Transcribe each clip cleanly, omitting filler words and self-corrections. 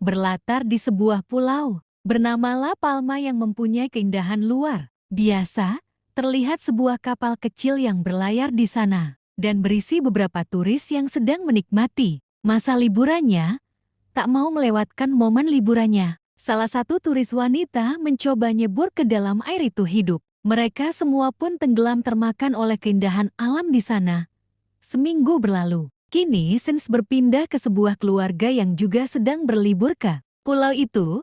berlatar di sebuah pulau bernama La Palma yang mempunyai keindahan luar biasa. Terlihat sebuah kapal kecil yang berlayar di sana dan berisi beberapa turis yang sedang menikmati masa liburannya, tak mau melewatkan momen liburannya. Salah satu turis wanita mencoba nyebur ke dalam air itu hidup. Mereka semua pun tenggelam termakan oleh keindahan alam di sana. Seminggu berlalu. Kini Sins berpindah ke sebuah keluarga yang juga sedang berlibur ke pulau itu.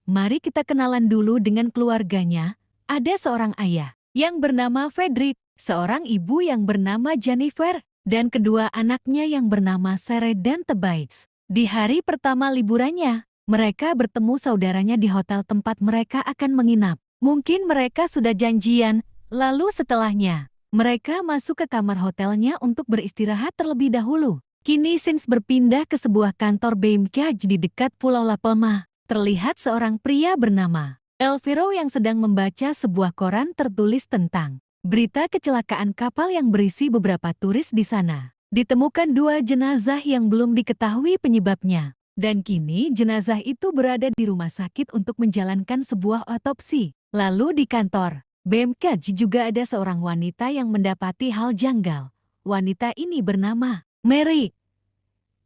Mari kita kenalan dulu dengan keluarganya. Ada seorang ayah yang bernama Frederick, seorang ibu yang bernama Jennifer, dan kedua anaknya yang bernama Sarah dan Tobias. Di hari pertama liburannya, mereka bertemu saudaranya di hotel tempat mereka akan menginap. Mungkin mereka sudah janjian, lalu setelahnya, mereka masuk ke kamar hotelnya untuk beristirahat terlebih dahulu. Kini Sins berpindah ke sebuah kantor BMKG di dekat Pulau La Palma. Terlihat seorang pria bernama Elviro yang sedang membaca sebuah koran tertulis tentang berita kecelakaan kapal yang berisi beberapa turis di sana. Ditemukan 2 jenazah yang belum diketahui penyebabnya. Dan kini jenazah itu berada di rumah sakit untuk menjalankan sebuah otopsi. Lalu di kantor BMKG juga ada seorang wanita yang mendapati hal janggal. Wanita ini bernama Mary.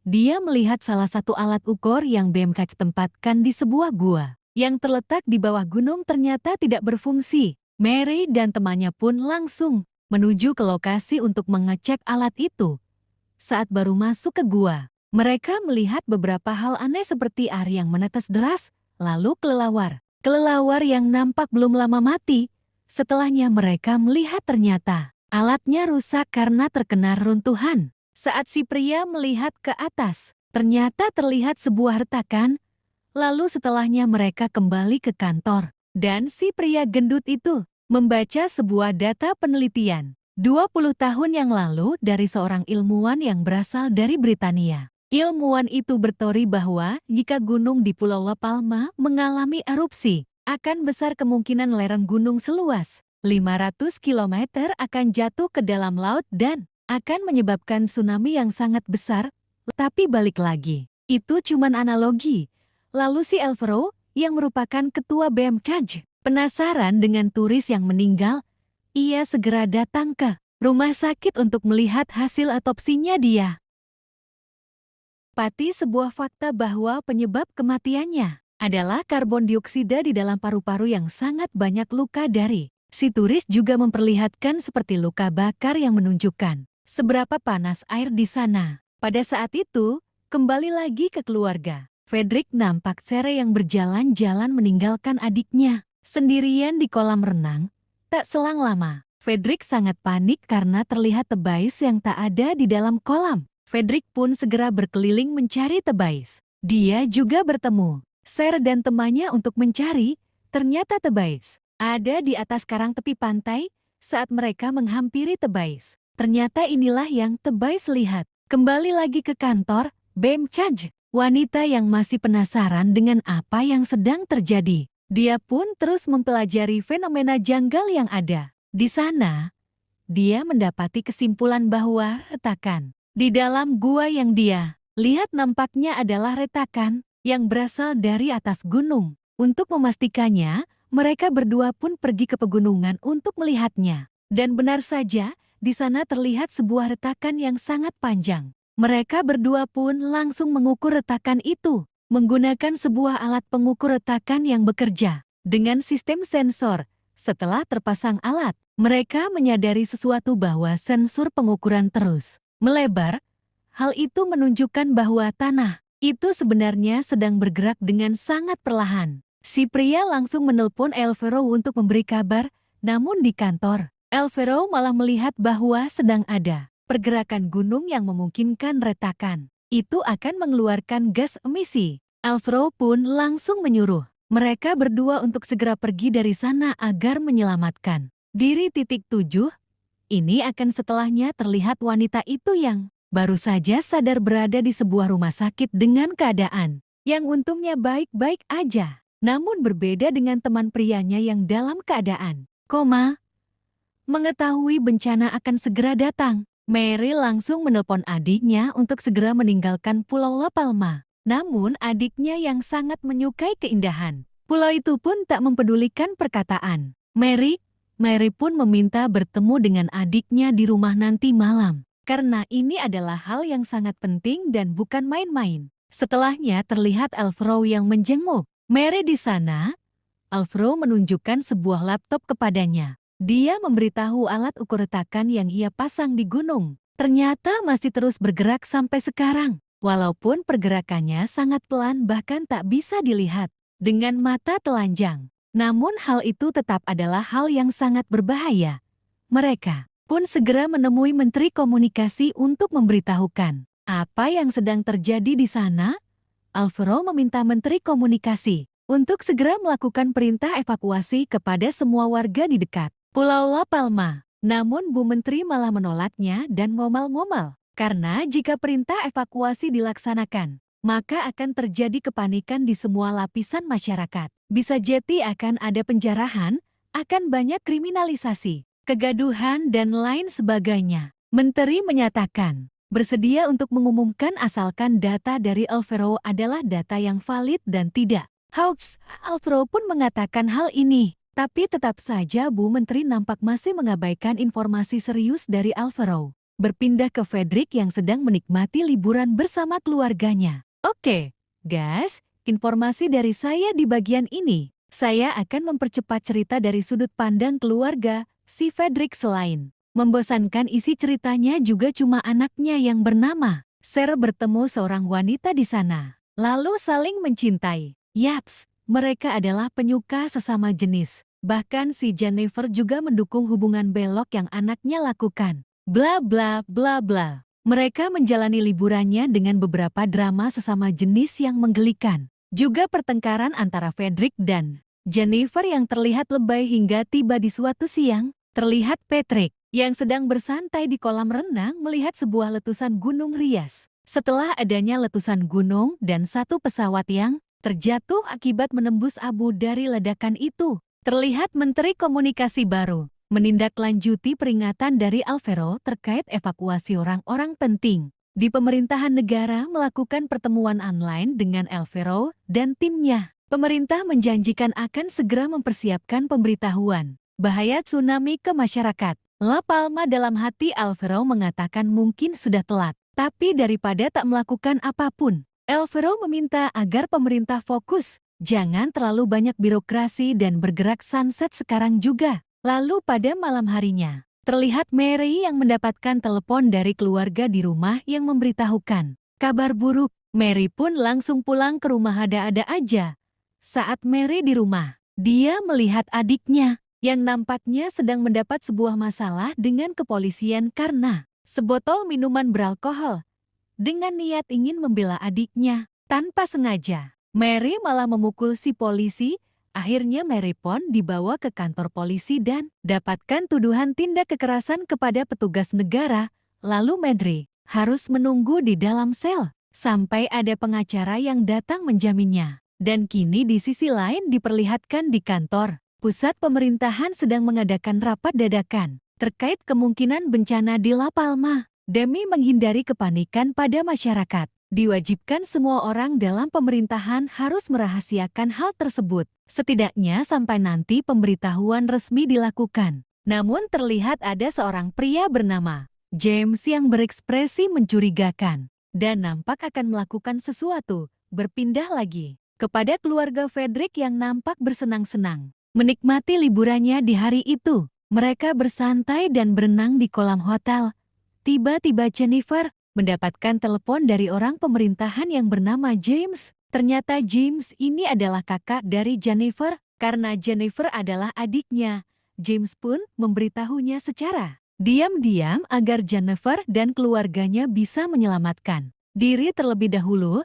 Dia melihat salah satu alat ukur yang BMKG tempatkan di sebuah gua yang terletak di bawah gunung ternyata tidak berfungsi. Mary dan temannya pun langsung menuju ke lokasi untuk mengecek alat itu. Saat baru masuk ke gua, mereka melihat beberapa hal aneh seperti air yang menetes deras, lalu kelelawar. Kelelawar yang nampak belum lama mati. Setelahnya mereka melihat ternyata alatnya rusak karena terkena runtuhan. Saat si pria melihat ke atas, ternyata terlihat sebuah retakan. Lalu setelahnya mereka kembali ke kantor, dan si pria gendut itu membaca sebuah data penelitian 20 tahun yang lalu dari seorang ilmuwan yang berasal dari Britania. Ilmuwan itu berteori bahwa jika gunung di Pulau La Palma mengalami erupsi, akan besar kemungkinan lereng gunung seluas 500 km akan jatuh ke dalam laut dan akan menyebabkan tsunami yang sangat besar. Tapi balik lagi, itu cuman analogi. Lalu si Elviro, yang merupakan ketua BMKG, penasaran dengan turis yang meninggal, ia segera datang ke rumah sakit untuk melihat hasil otopsinya. Dia dapati sebuah fakta bahwa penyebab kematiannya adalah karbon dioksida di dalam paru-paru yang sangat banyak luka dari si turis juga memperlihatkan seperti luka bakar yang menunjukkan seberapa panas air di sana. Pada saat itu, kembali lagi ke keluarga. Frederick nampak Sarah yang berjalan-jalan meninggalkan adiknya sendirian di kolam renang. Tak selang lama, Frederick sangat panik karena terlihat Tobias yang tak ada di dalam kolam. Frederick pun segera berkeliling mencari Tobias. Dia juga bertemu Sarah dan temannya untuk mencari. Ternyata Tobias ada di atas karang tepi pantai. Saat mereka menghampiri Tobias, ternyata inilah yang Tobias lihat. Kembali lagi ke kantor BMKG. Wanita yang masih penasaran dengan apa yang sedang terjadi. Dia pun terus mempelajari fenomena janggal yang ada. Di sana, dia mendapati kesimpulan bahwa retakan di dalam gua yang dia lihat nampaknya adalah retakan yang berasal dari atas gunung. Untuk memastikannya, mereka berdua pun pergi ke pegunungan untuk melihatnya. Dan benar saja, di sana terlihat sebuah retakan yang sangat panjang. Mereka berdua pun langsung mengukur retakan itu, menggunakan sebuah alat pengukur retakan yang bekerja dengan sistem sensor. Setelah terpasang alat, mereka menyadari sesuatu bahwa sensor pengukuran terus melebar. Hal itu menunjukkan bahwa tanah itu sebenarnya sedang bergerak dengan sangat perlahan. Si pria langsung menelpon Elviro untuk memberi kabar, namun di kantor, Elviro malah melihat bahwa sedang ada pergerakan gunung yang memungkinkan retakan itu akan mengeluarkan gas emisi. Elviro pun langsung menyuruh mereka berdua untuk segera pergi dari sana agar menyelamatkan diri. 7. Ini akan setelahnya terlihat wanita itu yang baru saja sadar berada di sebuah rumah sakit dengan keadaan yang untungnya baik-baik aja. Namun berbeda dengan teman prianya yang dalam keadaan koma. Mengetahui bencana akan segera datang, Mary langsung menelpon adiknya untuk segera meninggalkan Pulau La Palma. Namun adiknya yang sangat menyukai keindahan pulau itu pun tak mempedulikan perkataan Mary pun meminta bertemu dengan adiknya di rumah nanti malam. Karena ini adalah hal yang sangat penting dan bukan main-main. Setelahnya terlihat Alvaro yang menjenguk Mary di sana. Alvaro menunjukkan sebuah laptop kepadanya. Dia memberitahu alat ukur retakan yang ia pasang di gunung. Ternyata masih terus bergerak sampai sekarang. Walaupun pergerakannya sangat pelan bahkan tak bisa dilihat dengan mata telanjang. Namun hal itu tetap adalah hal yang sangat berbahaya. Mereka pun segera menemui Menteri Komunikasi untuk memberitahukan apa yang sedang terjadi di sana. Alvaro meminta Menteri Komunikasi untuk segera melakukan perintah evakuasi kepada semua warga di dekat Pulau La Palma. Namun Bu Menteri malah menolaknya dan ngomel-ngomel. Karena jika perintah evakuasi dilaksanakan, maka akan terjadi kepanikan di semua lapisan masyarakat. Bisa jadi akan ada penjarahan, akan banyak kriminalisasi, kegaduhan dan lain sebagainya. Menteri menyatakan bersedia untuk mengumumkan asalkan data dari Alvaro adalah data yang valid dan tidak hoax. Alvaro pun mengatakan hal ini, tapi tetap saja Bu Menteri nampak masih mengabaikan informasi serius dari Alvaro. Berpindah ke Fredrik yang sedang menikmati liburan bersama keluarganya. Oke, guys, informasi dari saya di bagian ini. Saya akan mempercepat cerita dari sudut pandang keluarga si Fredrik. Selain membosankan, isi ceritanya juga cuma anaknya yang bernama Sarah bertemu seorang wanita di sana, lalu saling mencintai. Yaps, mereka adalah penyuka sesama jenis. Bahkan si Jennifer juga mendukung hubungan belok yang anaknya lakukan. Bla bla bla bla. Mereka menjalani liburannya dengan beberapa drama sesama jenis yang menggelikan. Juga pertengkaran antara Fredrik dan Jennifer yang terlihat lebay hingga tiba di suatu siang. Terlihat Patrick yang sedang bersantai di kolam renang melihat sebuah letusan gunung Rias. Setelah adanya letusan gunung dan satu pesawat yang terjatuh akibat menembus abu dari ledakan itu. Terlihat Menteri Komunikasi baru menindaklanjuti peringatan dari Alvaro terkait evakuasi orang-orang penting di pemerintahan negara melakukan pertemuan online dengan Alvaro dan timnya. Pemerintah menjanjikan akan segera mempersiapkan pemberitahuan bahaya tsunami ke masyarakat. La Palma. Dalam hati Alvaro mengatakan mungkin sudah telat, tapi daripada tak melakukan apapun, Alvaro meminta agar pemerintah fokus, jangan terlalu banyak birokrasi dan bergerak. Sunset sekarang juga. Lalu pada malam harinya, terlihat Mary yang mendapatkan telepon dari keluarga di rumah yang memberitahukan kabar buruk. Mary pun langsung pulang ke rumah. Ada-ada aja. Saat Mary di rumah, dia melihat adiknya yang nampaknya sedang mendapat sebuah masalah dengan kepolisian karena sebotol minuman beralkohol. Dengan niat ingin membela adiknya, tanpa sengaja, Mary malah memukul si polisi. Akhirnya Mary pun dibawa ke kantor polisi dan dapatkan tuduhan tindak kekerasan kepada petugas negara. Lalu Mary harus menunggu di dalam sel sampai ada pengacara yang datang menjaminnya. Dan kini di sisi lain diperlihatkan di kantor pusat pemerintahan sedang mengadakan rapat dadakan terkait kemungkinan bencana di La Palma. Demi menghindari kepanikan pada masyarakat, diwajibkan semua orang dalam pemerintahan harus merahasiakan hal tersebut, setidaknya sampai nanti pemberitahuan resmi dilakukan. Namun terlihat ada seorang pria bernama James yang berekspresi mencurigakan dan nampak akan melakukan sesuatu. Berpindah lagi kepada keluarga Fredrik yang nampak bersenang-senang menikmati liburannya di hari itu. Mereka bersantai dan berenang di kolam hotel. Tiba-tiba Jennifer mendapatkan telepon dari orang pemerintahan yang bernama James. Ternyata James ini adalah kakak dari Jennifer. Karena Jennifer adalah adiknya, James pun memberitahunya secara diam-diam agar Jennifer dan keluarganya bisa menyelamatkan diri terlebih dahulu.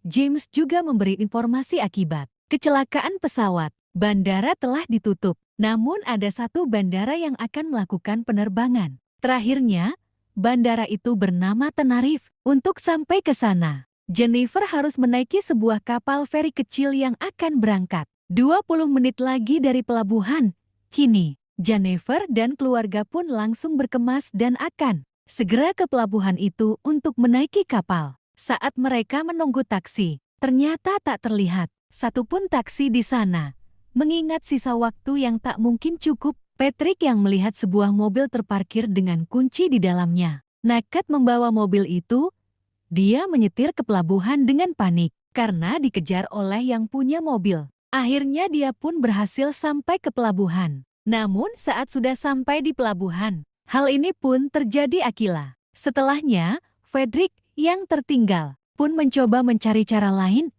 James juga memberi informasi akibat kecelakaan pesawat. Bandara telah ditutup, namun ada satu bandara yang akan melakukan penerbangan. Terakhirnya, bandara itu bernama Tenerife. Untuk sampai ke sana, Jennifer harus menaiki sebuah kapal feri kecil yang akan berangkat 20 menit lagi dari pelabuhan. Kini, Jennifer dan keluarga pun langsung berkemas dan akan segera ke pelabuhan itu untuk menaiki kapal. Saat mereka menunggu taksi, ternyata tak terlihat satupun taksi di sana. Mengingat sisa waktu yang tak mungkin cukup, Patrick yang melihat sebuah mobil terparkir dengan kunci di dalamnya. Nekat membawa mobil itu, dia menyetir ke pelabuhan dengan panik karena dikejar oleh yang punya mobil. Akhirnya dia pun berhasil sampai ke pelabuhan. Namun saat sudah sampai di pelabuhan, hal ini pun terjadi akilah. Setelahnya, Frederick yang tertinggal pun mencoba mencari cara lain.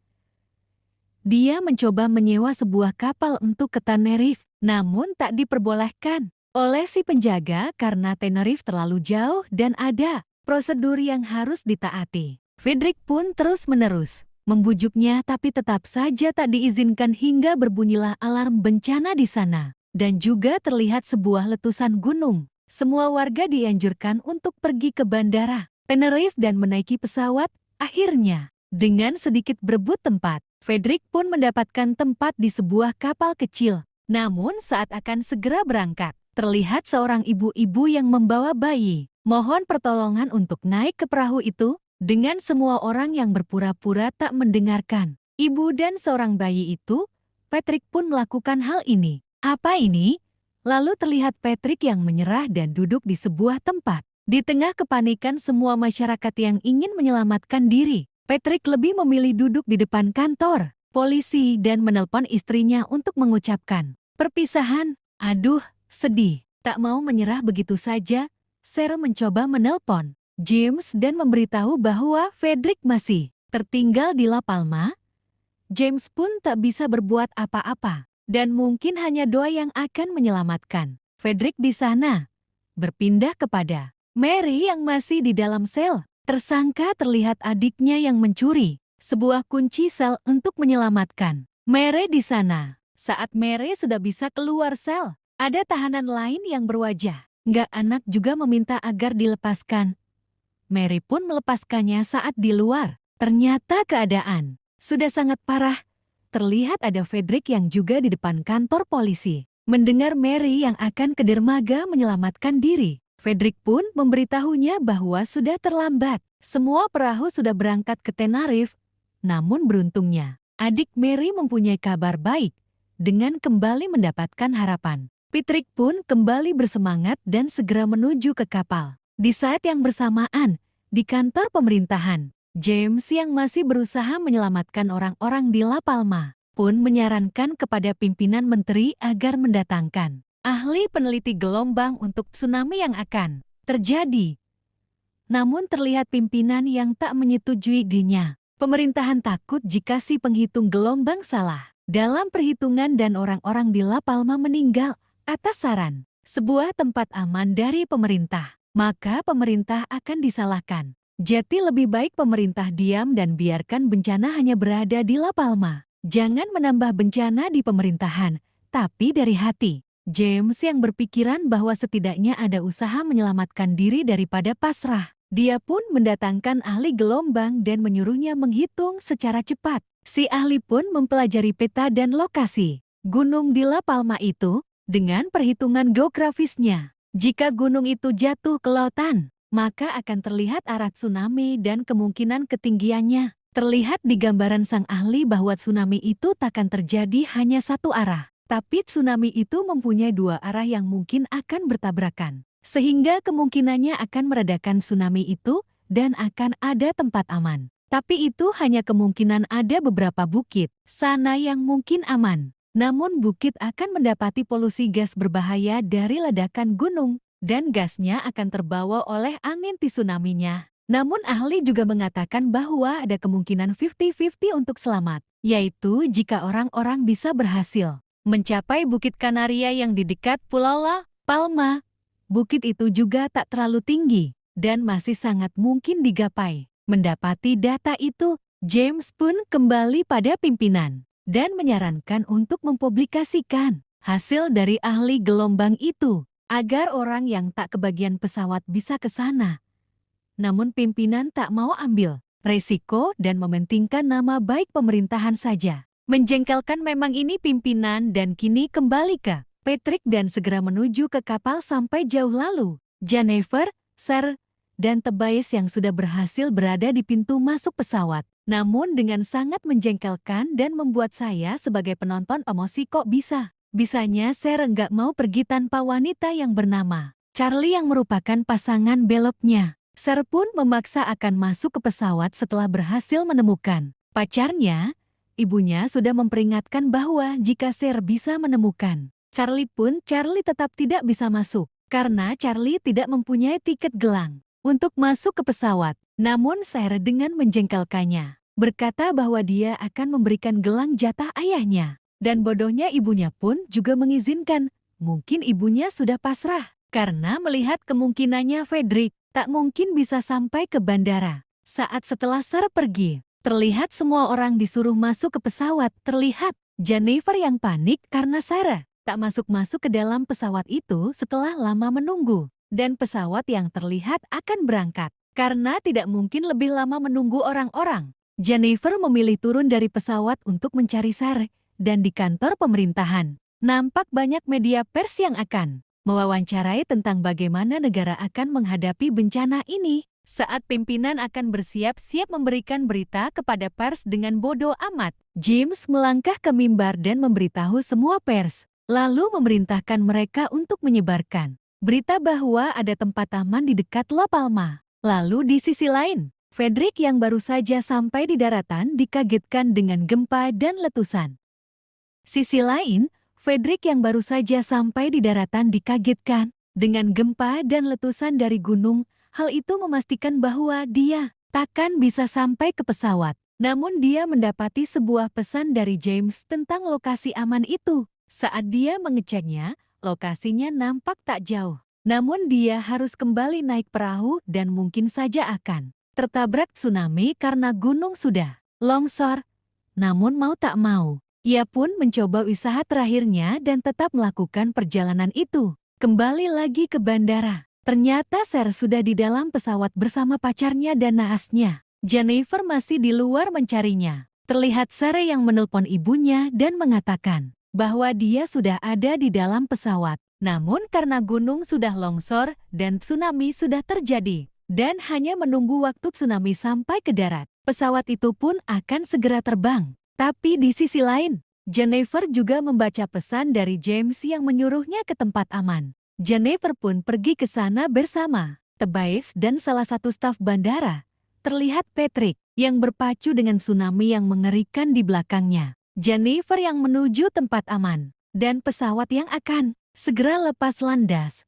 Dia mencoba menyewa sebuah kapal untuk ke Tenerife, namun tak diperbolehkan oleh si penjaga karena Tenerife terlalu jauh dan ada prosedur yang harus ditaati. Frederick pun terus-menerus membujuknya tapi tetap saja tak diizinkan hingga berbunyilah alarm bencana di sana. Dan juga terlihat sebuah letusan gunung. Semua warga dianjurkan untuk pergi ke bandara Tenerife dan menaiki pesawat. Akhirnya, dengan sedikit berebut tempat, Frederick pun mendapatkan tempat di sebuah kapal kecil. Namun saat akan segera berangkat, terlihat seorang ibu-ibu yang membawa bayi. Mohon pertolongan untuk naik ke perahu itu, dengan semua orang yang berpura-pura tak mendengarkan. Ibu dan seorang bayi itu, Patrick pun melakukan hal ini. Apa ini? Lalu terlihat Patrick yang menyerah dan duduk di sebuah tempat. Di tengah kepanikan semua masyarakat yang ingin menyelamatkan diri, Patrick lebih memilih duduk di depan kantor polisi dan menelpon istrinya untuk mengucapkan perpisahan. Aduh, sedih. Tak mau menyerah begitu saja, Sarah mencoba menelpon James dan memberitahu bahwa Frederick masih tertinggal di La Palma. James pun tak bisa berbuat apa-apa. Dan mungkin hanya doa yang akan menyelamatkan Frederick di sana. Berpindah kepada Mary yang masih di dalam sel. Tersangka terlihat adiknya yang mencuri sebuah kunci sel untuk menyelamatkan Mary di sana. Saat Mary sudah bisa keluar sel, ada tahanan lain yang berwajah nggak anak juga meminta agar dilepaskan. Mary pun melepaskannya saat di luar. Ternyata keadaan sudah sangat parah. Terlihat ada Frederick yang juga di depan kantor polisi. Mendengar Mary yang akan ke dermaga menyelamatkan diri, Frederick pun memberitahunya bahwa sudah terlambat. Semua perahu sudah berangkat ke Tenerife. Namun beruntungnya, adik Mary mempunyai kabar baik dengan kembali mendapatkan harapan. Patrick pun kembali bersemangat dan segera menuju ke kapal. Di saat yang bersamaan, di kantor pemerintahan, James yang masih berusaha menyelamatkan orang-orang di La Palma pun menyarankan kepada pimpinan menteri agar mendatangkan ahli peneliti gelombang untuk tsunami yang akan terjadi. Namun terlihat pimpinan yang tak menyetujui idenya. Pemerintahan takut jika si penghitung gelombang salah dalam perhitungan dan orang-orang di La Palma meninggal atas saran sebuah tempat aman dari pemerintah, maka pemerintah akan disalahkan. Jadi lebih baik pemerintah diam dan biarkan bencana hanya berada di La Palma. Jangan menambah bencana di pemerintahan, tapi dari hati. James yang berpikiran bahwa setidaknya ada usaha menyelamatkan diri daripada pasrah. Dia pun mendatangkan ahli gelombang dan menyuruhnya menghitung secara cepat. Si ahli pun mempelajari peta dan lokasi gunung di La Palma itu dengan perhitungan geografisnya. Jika gunung itu jatuh ke lautan, maka akan terlihat arah tsunami dan kemungkinan ketinggiannya. Terlihat di gambaran sang ahli bahwa tsunami itu takkan terjadi hanya satu arah. Tapi tsunami itu mempunyai dua arah yang mungkin akan bertabrakan. Sehingga kemungkinannya akan meredakan tsunami itu dan akan ada tempat aman. Tapi itu hanya kemungkinan ada beberapa bukit sana yang mungkin aman. Namun bukit akan mendapati polusi gas berbahaya dari ledakan gunung. Dan gasnya akan terbawa oleh angin tsunami-nya. Namun ahli juga mengatakan bahwa ada kemungkinan 50-50 untuk selamat, yaitu jika orang-orang bisa berhasil mencapai Bukit Kanaria yang di dekat Pulau La Palma. Bukit itu juga tak terlalu tinggi dan masih sangat mungkin digapai. Mendapati data itu, James pun kembali pada pimpinan dan menyarankan untuk mempublikasikan hasil dari ahli gelombang itu, agar orang yang tak kebagian pesawat bisa ke sana. Namun pimpinan tak mau ambil resiko dan mementingkan nama baik pemerintahan saja. Menjengkelkan memang ini pimpinan dan kini kembali ke Patrick dan segera menuju ke kapal sampai jauh lalu. Jennifer, Sarah, dan Tobias yang sudah berhasil berada di pintu masuk pesawat. Namun dengan sangat menjengkelkan dan membuat saya sebagai penonton emosi kok bisa. Bisanya Sher nggak mau pergi tanpa wanita yang bernama Charlie yang merupakan pasangan beloknya. Sher pun memaksa akan masuk ke pesawat setelah berhasil menemukan pacarnya. Ibunya sudah memperingatkan bahwa jika Sher bisa menemukan Charlie tetap tidak bisa masuk karena Charlie tidak mempunyai tiket gelang untuk masuk ke pesawat. Namun Sher dengan menjengkelkannya berkata bahwa dia akan memberikan gelang jatah ayahnya. Dan bodohnya ibunya pun juga mengizinkan. Mungkin ibunya sudah pasrah karena melihat kemungkinannya Frederick tak mungkin bisa sampai ke bandara. Saat setelah Sher pergi, terlihat semua orang disuruh masuk ke pesawat. Terlihat Jennifer yang panik karena Sarah tak masuk-masuk ke dalam pesawat itu setelah lama menunggu. Dan pesawat yang terlihat akan berangkat. Karena tidak mungkin lebih lama menunggu orang-orang. Jennifer memilih turun dari pesawat untuk mencari Sarah. Dan di kantor pemerintahan, nampak banyak media pers yang akan mewawancarai tentang bagaimana negara akan menghadapi bencana ini. Saat pimpinan akan bersiap-siap memberikan berita kepada pers dengan bodoh amat, James melangkah ke mimbar dan memberitahu semua pers, lalu memerintahkan mereka untuk menyebarkan berita bahwa ada tempat aman di dekat La Palma. Lalu di sisi lain, Frederick yang baru saja sampai di daratan dikagetkan dengan gempa dan letusan. Sisi lain, Frederick yang baru saja sampai di daratan dikagetkan dengan gempa dan letusan dari gunung. Hal itu memastikan bahwa dia takkan bisa sampai ke pesawat. Namun dia mendapati sebuah pesan dari James tentang lokasi aman itu. Saat dia mengeceknya, lokasinya nampak tak jauh. Namun dia harus kembali naik perahu dan mungkin saja akan tertabrak tsunami karena gunung sudah longsor. Namun mau tak mau, ia pun mencoba usaha terakhirnya dan tetap melakukan perjalanan itu. Kembali lagi ke bandara. Ternyata Sher sudah di dalam pesawat bersama pacarnya dan naasnya. Jennifer masih di luar mencarinya. Terlihat Sher yang menelpon ibunya dan mengatakan bahwa dia sudah ada di dalam pesawat. Namun karena gunung sudah longsor dan tsunami sudah terjadi dan hanya menunggu waktu tsunami sampai ke darat, pesawat itu pun akan segera terbang. Tapi di sisi lain, Jennifer juga membaca pesan dari James yang menyuruhnya ke tempat aman. Jennifer pun pergi ke sana bersama Tobias dan salah satu staf bandara. Terlihat Patrick yang berpacu dengan tsunami yang mengerikan di belakangnya. Jennifer yang menuju tempat aman dan pesawat yang akan segera lepas landas.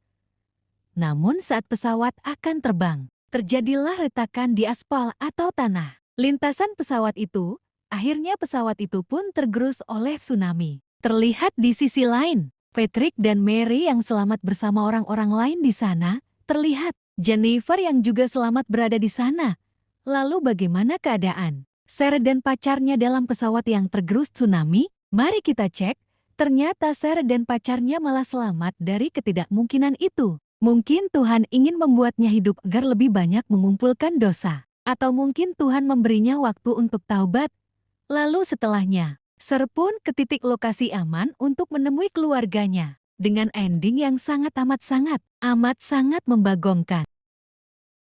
Namun saat pesawat akan terbang, terjadilah retakan di aspal atau tanah. Lintasan pesawat itu, akhirnya pesawat itu pun tergerus oleh tsunami. Terlihat di sisi lain, Patrick dan Mary yang selamat bersama orang-orang lain di sana. Terlihat Jennifer yang juga selamat berada di sana. Lalu bagaimana keadaan Sher dan pacarnya dalam pesawat yang tergerus tsunami? Mari kita cek. Ternyata Sher dan pacarnya malah selamat dari ketidakmungkinan itu. Mungkin Tuhan ingin membuatnya hidup agar lebih banyak mengumpulkan dosa. Atau mungkin Tuhan memberinya waktu untuk taubat. Lalu setelahnya, Sher pun ke titik lokasi aman untuk menemui keluarganya. Dengan ending yang sangat amat sangat membagongkan.